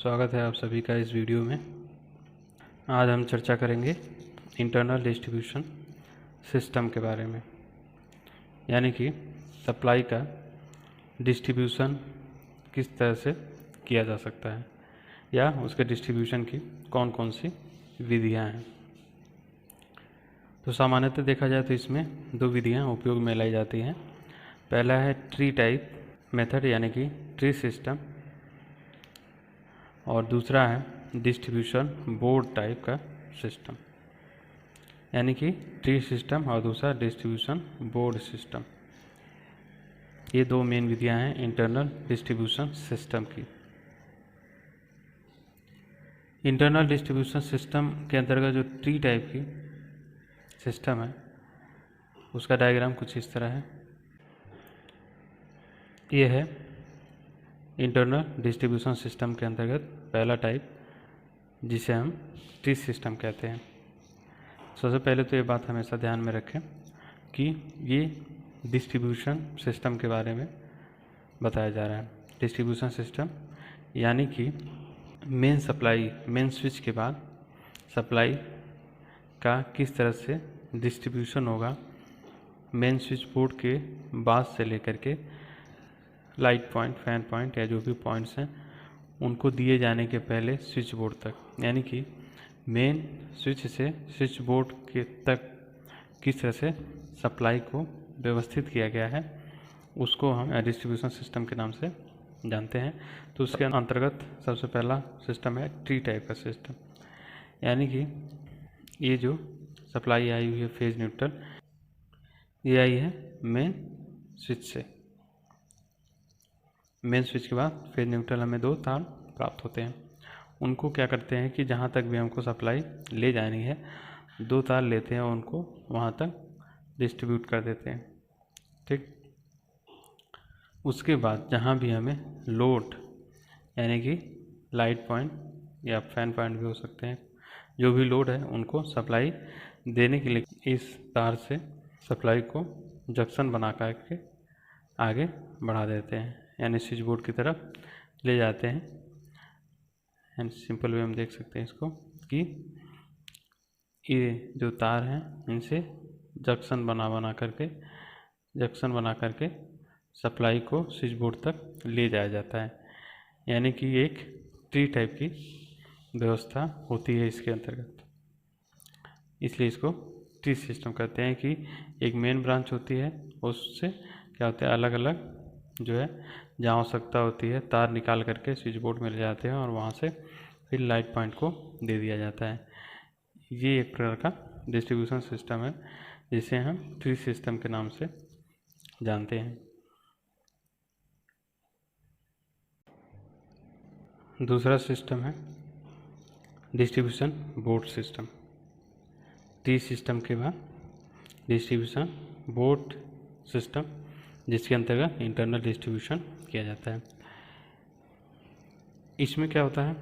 स्वागत है आप सभी का इस वीडियो में। आज हम चर्चा करेंगे इंटरनल डिस्ट्रीब्यूशन सिस्टम के बारे में, यानी कि सप्लाई का डिस्ट्रीब्यूशन किस तरह से किया जा सकता है या उसके डिस्ट्रीब्यूशन की कौन कौन सी विधियां हैं। तो सामान्यतः देखा जाए तो इसमें दो विधियां उपयोग में लाई जाती हैं। पहला है ट्री टाइप मेथड यानी कि ट्री सिस्टम, और दूसरा है डिस्ट्रीब्यूशन बोर्ड टाइप का सिस्टम, यानी कि ट्री सिस्टम और दूसरा डिस्ट्रीब्यूशन बोर्ड सिस्टम। ये दो मेन विधियां हैं इंटरनल डिस्ट्रीब्यूशन सिस्टम की। इंटरनल डिस्ट्रीब्यूशन सिस्टम के अंतर्गत जो ट्री टाइप की सिस्टम है उसका डायग्राम कुछ इस तरह है। ये है इंटरनल डिस्ट्रीब्यूशन सिस्टम के अंतर्गत पहला टाइप, जिसे हम ट्री सिस्टम कहते हैं। सबसे पहले तो ये बात हमेशा ध्यान में रखें कि ये डिस्ट्रीब्यूशन सिस्टम के बारे में बताया जा रहा है। डिस्ट्रीब्यूशन सिस्टम यानी कि मेन स्विच के बाद सप्लाई का किस तरह से डिस्ट्रीब्यूशन होगा, मेन स्विच बोर्ड के बाद से लेकर के लाइट पॉइंट, फैन पॉइंट या जो भी पॉइंट्स हैं उनको दिए जाने के पहले स्विच बोर्ड तक, यानी कि मेन स्विच से स्विच बोर्ड के तक किस तरह से सप्लाई को व्यवस्थित किया गया है, उसको हम डिस्ट्रीब्यूशन सिस्टम के नाम से जानते हैं। तो उसके अंतर्गत सबसे पहला सिस्टम है ट्री टाइप का सिस्टम, यानी कि ये जो सप्लाई आई हुई है फेज न्यूट्रल, ये आई है मेन स्विच से। मेन स्विच के बाद फेज न्यूट्रल हमें दो तार प्राप्त होते हैं। उनको क्या करते हैं कि जहाँ तक भी हमको सप्लाई ले जानी है, दो तार लेते हैं और उनको वहाँ तक डिस्ट्रीब्यूट कर देते हैं। ठीक, उसके बाद जहाँ भी हमें लोड यानी कि लाइट पॉइंट या फैन पॉइंट भी हो सकते हैं, जो भी लोड है उनको सप्लाई देने के लिए इस तार से सप्लाई को जंक्शन बना करके आगे बढ़ा देते हैं, यानी स्विच बोर्ड की तरफ ले जाते हैं। एंड सिंपल वे हम देख सकते हैं इसको कि ये जो तार हैं इनसे जंक्शन बना करके सप्लाई को स्विच बोर्ड तक ले जाया जाता है, यानी कि एक ट्री टाइप की व्यवस्था होती है इसके अंतर्गत। इसलिए इसको ट्री सिस्टम कहते हैं कि एक मेन ब्रांच होती है, उससे क्या होता है अलग अलग जो है जहाँ आवश्यकता होती है तार निकाल करके स्विच बोर्ड में ले जाते हैं और वहाँ से फिर लाइट पॉइंट को दे दिया जाता है। ये एक प्रकार का डिस्ट्रीब्यूशन सिस्टम है जिसे हम ट्री सिस्टम के नाम से जानते हैं। दूसरा सिस्टम है distribution board system. Tree system के बाद डिस्ट्रीब्यूशन बोर्ड सिस्टम, जिसके अंतर्गत इंटरनल डिस्ट्रीब्यूशन किया जाता है। इसमें क्या होता है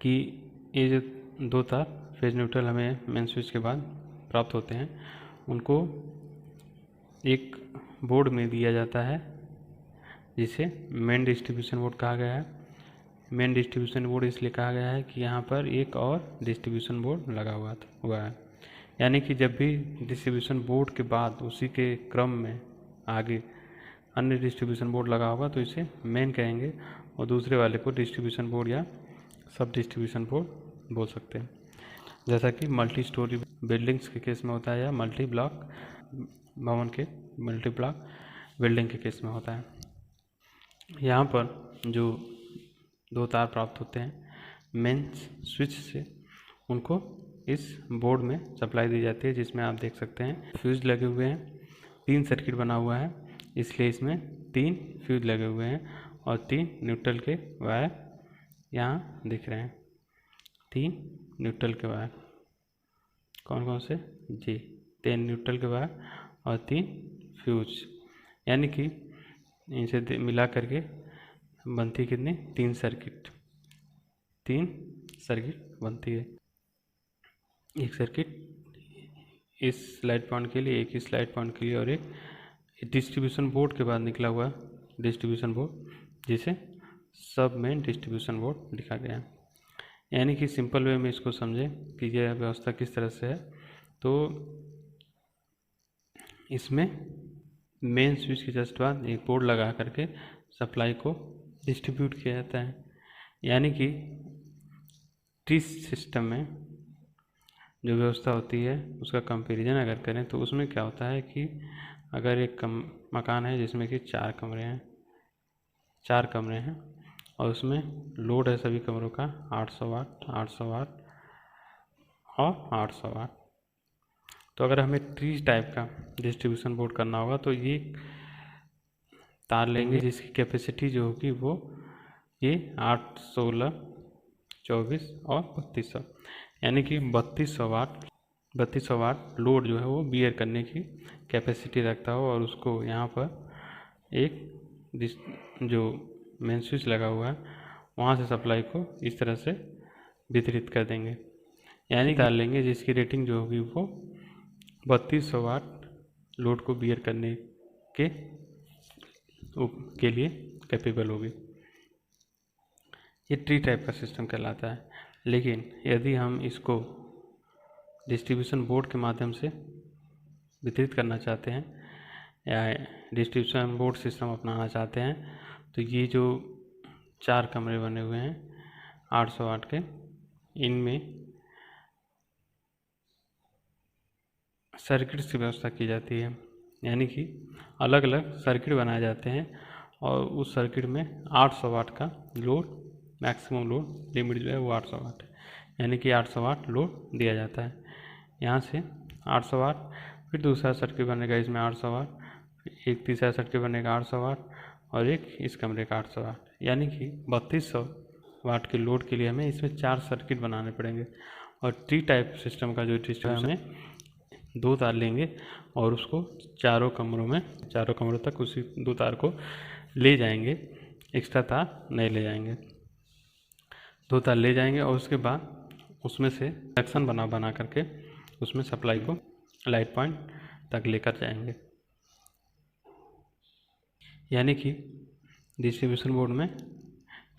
कि ये जो दो तार फेज न्यूट्रल हमें मेन स्विच के बाद प्राप्त होते हैं, उनको एक बोर्ड में दिया जाता है जिसे मेन डिस्ट्रीब्यूशन बोर्ड कहा गया है। मेन डिस्ट्रीब्यूशन बोर्ड इसलिए कहा गया है कि यहाँ पर एक और डिस्ट्रीब्यूशन बोर्ड लगा हुआ है, यानी कि जब भी डिस्ट्रीब्यूशन बोर्ड के बाद उसी के क्रम में आगे अन्य डिस्ट्रीब्यूशन बोर्ड लगा होगा तो इसे मेन कहेंगे, और दूसरे वाले को डिस्ट्रीब्यूशन बोर्ड या सब डिस्ट्रीब्यूशन बोर्ड बोल सकते हैं। जैसा कि मल्टी स्टोरी बिल्डिंग्स के केस में होता है या मल्टी ब्लॉक भवन के मल्टी ब्लॉक बिल्डिंग के केस में होता है। यहाँ पर जो दो तार प्राप्त होते हैं मेन स्विच से, उनको इस बोर्ड में सप्लाई दी जाती है, जिसमें आप देख सकते हैं फ्यूज लगे हुए हैं। 3 सर्किट बना हुआ है, इसलिए इसमें 3 फ्यूज लगे हुए हैं और 3 न्यूट्रल के वायर यहाँ दिख रहे हैं। 3 न्यूट्रल के वायर कौन कौन से जी, 3 न्यूट्रल के वायर और 3 फ्यूज, यानी कि इनसे मिला करके बनती कितनी 3 सर्किट बनती है। एक सर्किट इस लाइट पॉइंट के लिए, एक इस लाइट पॉइंट के लिए, और एक डिस्ट्रीब्यूशन बोर्ड के बाद निकला हुआ डिस्ट्रीब्यूशन बोर्ड जिसे सब में डिस्ट्रीब्यूशन बोर्ड लिखा गया है। यानी कि सिंपल वे में इसको समझें कि यह व्यवस्था किस तरह से है। तो इसमें मेन स्विच के जस्ट बाद एक बोर्ड लगा करके सप्लाई को डिस्ट्रीब्यूट किया जाता है। यानी कि ट्री सिस्टम में जो व्यवस्था होती है उसका कंपैरिजन अगर करें तो उसमें क्या होता है कि अगर एक मकान है जिसमें कि 4 कमरे हैं और उसमें लोड है सभी कमरों का 800 वाट, 800 वाट और 800 वाट। तो अगर हमें ट्री टाइप का डिस्ट्रीब्यूशन बोर्ड करना होगा तो ये तार लेंगे जिसकी कैपेसिटी जो होगी वो ये 8, 16, 24 और 3200, यानी कि 3200 वाट लोड जो है वो बियर करने की कैपेसिटी रखता हो। और उसको यहाँ पर एक जो मेन स्विच लगा हुआ है वहाँ से सप्लाई को इस तरह से वितरित कर देंगे। यानी तार लेंगे जिसकी रेटिंग जो होगी वो 3200 वाट लोड को बियर करने के लिए कैपेबल होगी। ये ट्री टाइप का सिस्टम कहलाता है। लेकिन यदि हम इसको डिस्ट्रीब्यूशन बोर्ड के माध्यम से वितरित करना चाहते हैं या डिस्ट्रीब्यूशन बोर्ड सिस्टम अपनाना चाहते हैं तो ये जो 4 कमरे बने हुए हैं 800 वाट के, इनमें सर्किट्स की व्यवस्था की जाती है। यानी कि अलग अलग सर्किट बनाए जाते हैं और उस सर्किट में 800 वाट का लोड, मैक्सिमम लोड लिमिट जो है वो 800 वाट है। यानी कि 800 वाट लोड दिया जाता है। यहाँ से 800 वाट, फिर दूसरा सर्किट बनेगा इसमें 800 वाट, एक तीसरा सर्किट बनेगा 800 वाट और एक इस कमरे का 800 वाट। यानी कि 3200 वाट के लोड के लिए हमें इसमें 4 सर्किट बनाने पड़ेंगे। और ट्री टाइप सिस्टम का जो डिस्ट्रीब्यूशन हमें 2 तार लेंगे और उसको चारों कमरों तक उसी 2 तार को ले जाएंगे, एक्स्ट्रा तार नहीं ले जाएंगे। 2 तार ले जाएंगे और उसके बाद उसमें से सेक्शन बना करके उसमें सप्लाई को लाइट पॉइंट तक लेकर जाएंगे। यानी कि डिस्ट्रीब्यूशन बोर्ड में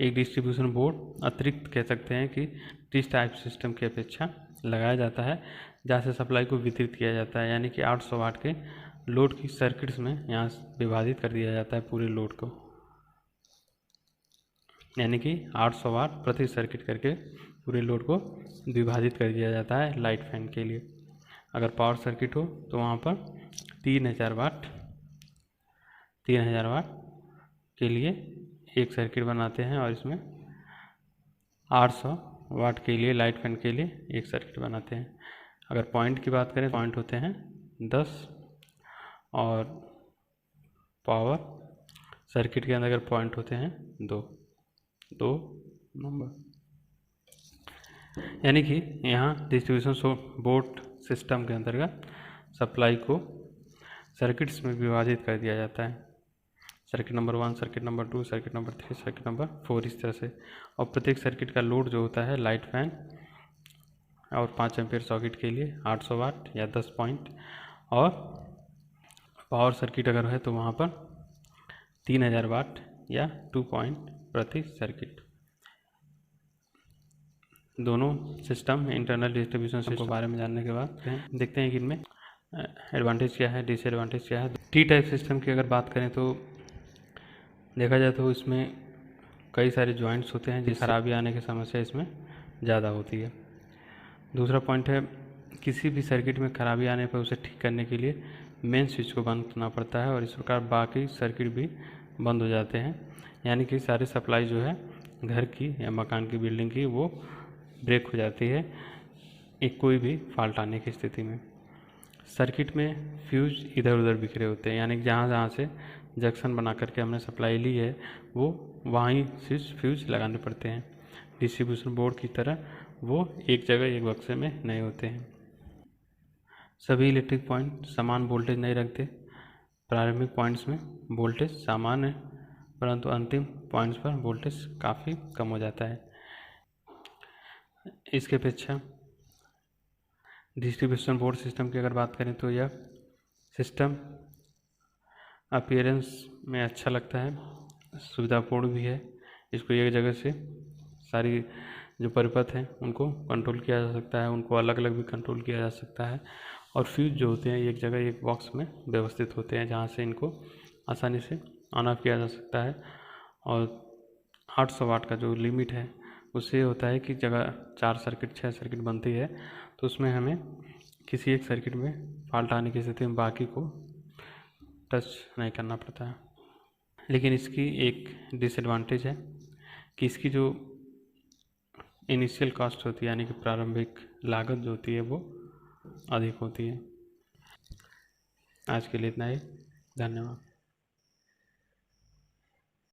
एक डिस्ट्रीब्यूशन बोर्ड अतिरिक्त कह सकते हैं कि ट्री टाइप सिस्टम की अपेक्षा लगाया जाता है, जहाँ से सप्लाई को वितरित किया जाता है। यानी कि 800 वाट के लोड की सर्किट्स में यहाँ विभाजित कर दिया जाता है पूरे लोड को। यानी कि 800 वाट प्रति सर्किट करके पूरे लोड को विभाजित कर दिया जाता है लाइट फैन के लिए। अगर पावर सर्किट हो तो वहाँ पर 3000 वाट के लिए एक सर्किट बनाते हैं और इसमें 800 वाट के लिए लाइट फैन के लिए एक सर्किट बनाते हैं। अगर पॉइंट की बात करें, पॉइंट होते हैं 10 और पावर सर्किट के अंदर अगर पॉइंट होते हैं 2 नंबर। यानी कि यहाँ डिस्ट्रीब्यूशन बोर्ड सिस्टम के अंतर्गत सप्लाई को सर्किट्स में विभाजित कर दिया जाता है। Circuit number 1, circuit number 2, circuit number 3, circuit number 4, इस तरह से। और प्रत्येक सर्किट का लोड जो होता है लाइट फैन और 5 एम्पीयर सॉकेट के लिए 800 वाट या 10 पॉइंट, और पावर सर्किट अगर है तो वहाँ पर 3000 वाट या 2 पॉइंट प्रति सर्किट। दोनों सिस्टम इंटरनल डिस्ट्रीब्यूशन सिस्टम के बारे में जानने के बाद देखते हैं कि इनमें एडवांटेज क्या है, डिसएडवांटेज क्या है। टी टाइप सिस्टम की अगर बात करें तो देखा जाए तो इसमें कई सारे जॉइंट्स होते हैं जिससे खराबी आने की समस्या इसमें ज़्यादा होती है। दूसरा पॉइंट है, किसी भी सर्किट में खराबी आने पर उसे ठीक करने के लिए मेन स्विच को बंद करना पड़ता है और इस प्रकार बाकी सर्किट भी बंद हो जाते हैं। यानी कि सारी सप्लाई जो है घर की या मकान की, बिल्डिंग की, वो ब्रेक हो जाती है एक कोई भी फॉल्ट आने की स्थिति में। सर्किट में फ्यूज इधर उधर बिखरे होते हैं, यानी कि जहाँ से जंक्शन बना करके हमने सप्लाई ली है वो वहीं से फ्यूज लगाने पड़ते हैं। डिस्ट्रीब्यूशन बोर्ड की तरह वो एक जगह एक बक्से में नहीं होते हैं। सभी इलेक्ट्रिक पॉइंट समान वोल्टेज नहीं रखते। प्रारंभिक पॉइंट्स में वोल्टेज सामान्य है परंतु अंतिम पॉइंट्स पर वोल्टेज काफ़ी कम हो जाता है। इसके अपेक्षा डिस्ट्रीब्यूशन बोर्ड सिस्टम की अगर बात करें तो यह सिस्टम अपीयरेंस में अच्छा लगता है, सुविधापूर्ण भी है। इसको एक जगह से सारी जो परिपथ हैं उनको कंट्रोल किया जा सकता है, उनको अलग अलग भी कंट्रोल किया जा सकता है। और फ्यूज जो होते हैं एक जगह एक बॉक्स में व्यवस्थित होते हैं, जहाँ से इनको आसानी से ऑन ऑफ किया जा सकता है। और 800 वाट का जो लिमिट है उससे होता है कि जगह 4 सर्किट 6 सर्किट बनती है, तो उसमें हमें किसी एक सर्किट में फॉल्ट आने की स्थिति में बाकी को टच नहीं करना पड़ता है। लेकिन इसकी एक डिसएडवांटेज है कि इसकी जो इनिशियल कॉस्ट होती है, यानी कि प्रारंभिक लागत जो होती है वो अधिक होती है। आज के लिए इतना ही, धन्यवाद।